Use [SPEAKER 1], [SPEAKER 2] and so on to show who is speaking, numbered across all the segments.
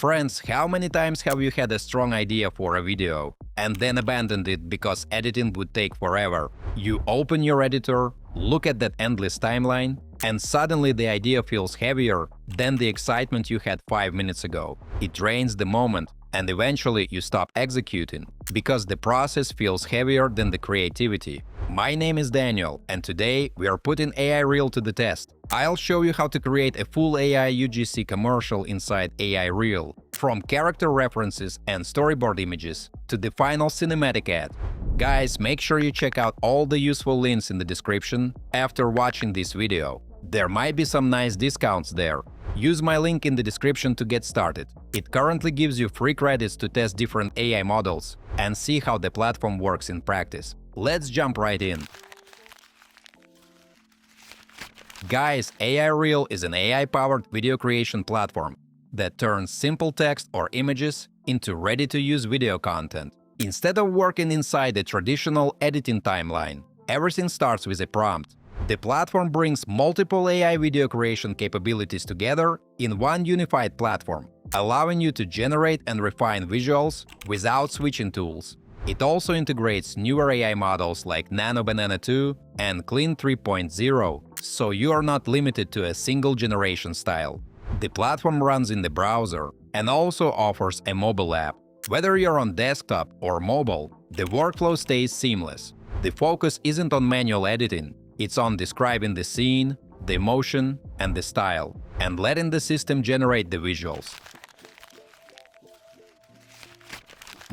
[SPEAKER 1] Friends, how many times have you had a strong idea for a video and then abandoned it because editing would take forever? You open your editor, look at that endless timeline, and suddenly the idea feels heavier than the excitement you had 5 minutes ago. It drains the moment, and eventually you stop executing because the process feels heavier than the creativity. My name is Daniel, and today we are putting AIReel to the test. I'll show you how to create a full AI UGC commercial inside AIReel, from character references and storyboard images to the final cinematic ad. Guys, make sure you check out all the useful links in the description after watching this video. There might be some nice discounts there. Use my link in the description to get started. It currently gives you free credits to test different AI models and see how the platform works in practice. Let's jump right in. Guys, AIReel is an AI-powered video creation platform that turns simple text or images into ready-to-use video content. Instead of working inside a traditional editing timeline, everything starts with a prompt. The platform brings multiple AI video creation capabilities together in one unified platform, allowing you to generate and refine visuals without switching tools. It also integrates newer AI models like Nano Banana 2 and Clean 3.0, so you are not limited to a single generation style. The platform runs in the browser and also offers a mobile app. Whether you're on desktop or mobile, the workflow stays seamless. The focus isn't on manual editing, it's on describing the scene, the emotion, and the style, and letting the system generate the visuals.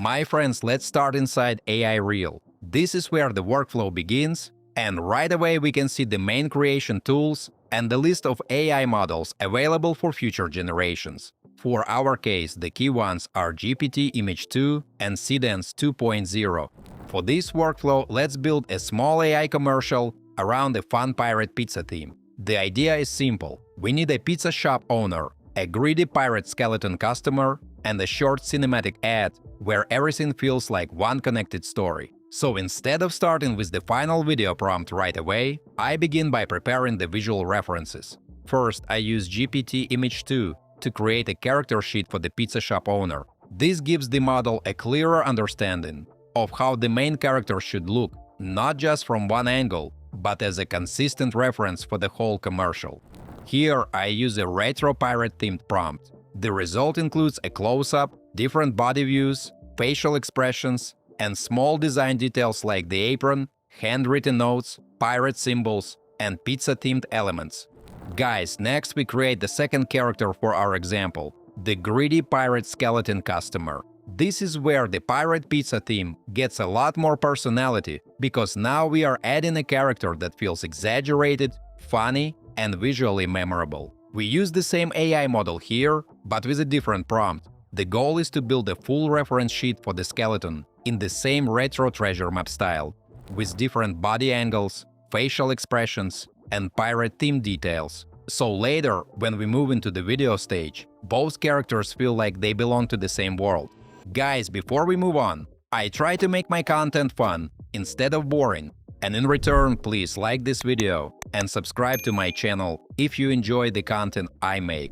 [SPEAKER 1] My friends, let's start inside AIReel. This is where the workflow begins, and right away we can see the main creation tools and the list of AI models available for future generations. For our case, the key ones are GPT Image 2 and Seedance 2.0. For this workflow, let's build a small AI commercial around a fun pirate pizza theme. The idea is simple. We need a pizza shop owner, a greedy pirate skeleton customer, and a short cinematic ad where everything feels like one connected story. So instead of starting with the final video prompt right away, I begin by preparing the visual references. First, I use GPT Image 2 to create a character sheet for the pizza shop owner. This gives the model a clearer understanding of how the main character should look, not just from one angle, but as a consistent reference for the whole commercial. Here, I use a retro pirate-themed prompt. The result includes a close-up, different body views, facial expressions, and small design details like the apron, handwritten notes, pirate symbols, and pizza-themed elements. Guys, next we create the second character for our example, the greedy pirate skeleton customer. This is where the pirate pizza theme gets a lot more personality, because now we are adding a character that feels exaggerated, funny, and visually memorable. We use the same AI model here, but with a different prompt. The goal is to build a full reference sheet for the skeleton in the same retro treasure map style, with different body angles, facial expressions, and pirate theme details. So later, when we move into the video stage, both characters feel like they belong to the same world. Guys, before we move on, I try to make my content fun instead of boring. And in return, please like this video and subscribe to my channel if you enjoy the content I make.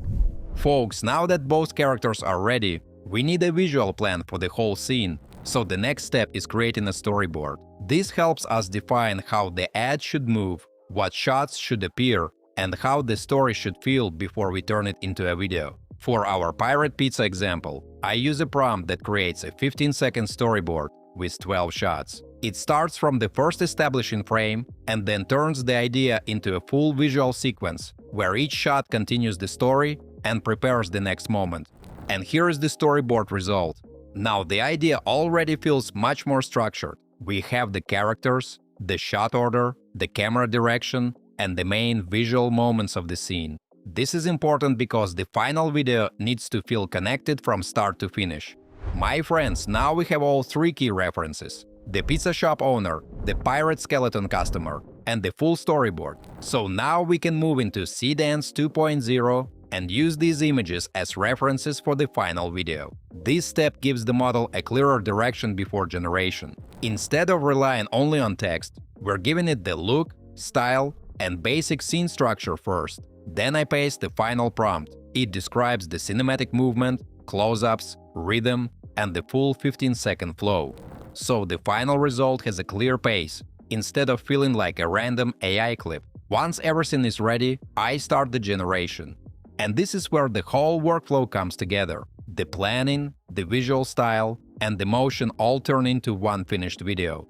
[SPEAKER 1] Folks, now that both characters are ready, we need a visual plan for the whole scene, so the next step is creating a storyboard. This helps us define how the ad should move, what shots should appear, and how the story should feel before we turn it into a video. For our pirate pizza example, I use a prompt that creates a 15-second storyboard with 12 shots. It starts from the first establishing frame and then turns the idea into a full visual sequence, where each shot continues the story and prepares the next moment. And here is the storyboard result. Now the idea already feels much more structured. We have the characters, the shot order, the camera direction, and the main visual moments of the scene. This is important because the final video needs to feel connected from start to finish. My friends, now we have all three key references: the pizza shop owner, the pirate skeleton customer, and the full storyboard. So now we can move into Seedance 2.0 and use these images as references for the final video. This step gives the model a clearer direction before generation. Instead of relying only on text, we're giving it the look, style, and basic scene structure first. Then I paste the final prompt. It describes the cinematic movement, close-ups, rhythm, and the full 15-second flow. So the final result has a clear pace, instead of feeling like a random AI clip. Once everything is ready, I start the generation. And this is where the whole workflow comes together. The planning, the visual style, and the motion all turn into one finished video.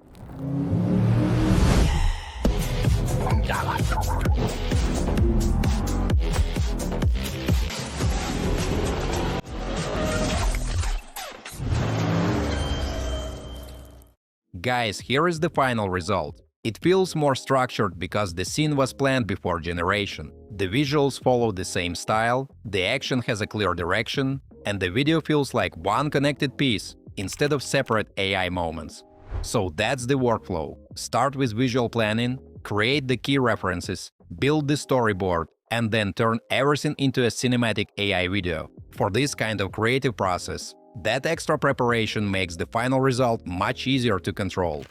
[SPEAKER 1] Guys, here is the final result. It feels more structured because the scene was planned before generation. The visuals follow the same style, the action has a clear direction, and the video feels like one connected piece instead of separate AI moments. So that's the workflow. Start with visual planning, create the key references, build the storyboard, and then turn everything into a cinematic AI video. For this kind of creative process, that extra preparation makes the final result much easier to control.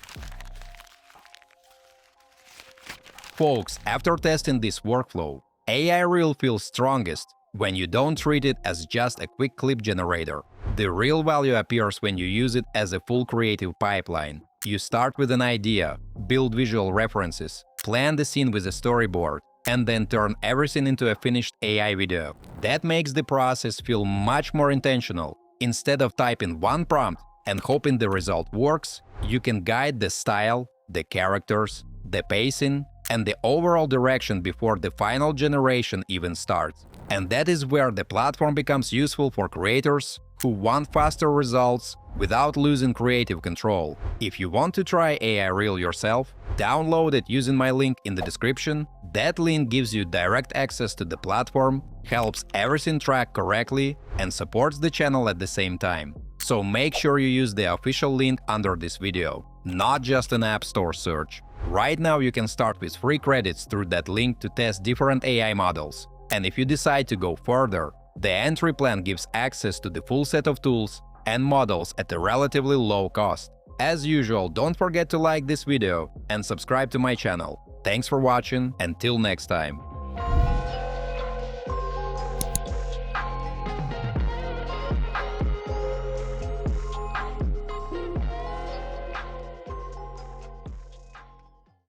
[SPEAKER 1] Folks, after testing this workflow, AIReel feels strongest when you don't treat it as just a quick clip generator. The real value appears when you use it as a full creative pipeline. You start with an idea, build visual references, plan the scene with a storyboard, and then turn everything into a finished AI video. That makes the process feel much more intentional. Instead of typing one prompt and hoping the result works, you can guide the style, the characters, the pacing, and the overall direction before the final generation even starts. And that is where the platform becomes useful for creators who want faster results without losing creative control. If you want to try AIReel yourself, download it using my link in the description. That link gives you direct access to the platform, helps everything track correctly, and supports the channel at the same time. So make sure you use the official link under this video, not just an App Store search. Right now you can start with free credits through that link to test different AI models. And if you decide to go further, the entry plan gives access to the full set of tools and models at a relatively low cost. As usual, don't forget to like this video and subscribe to my channel. Thanks for watching, until next time.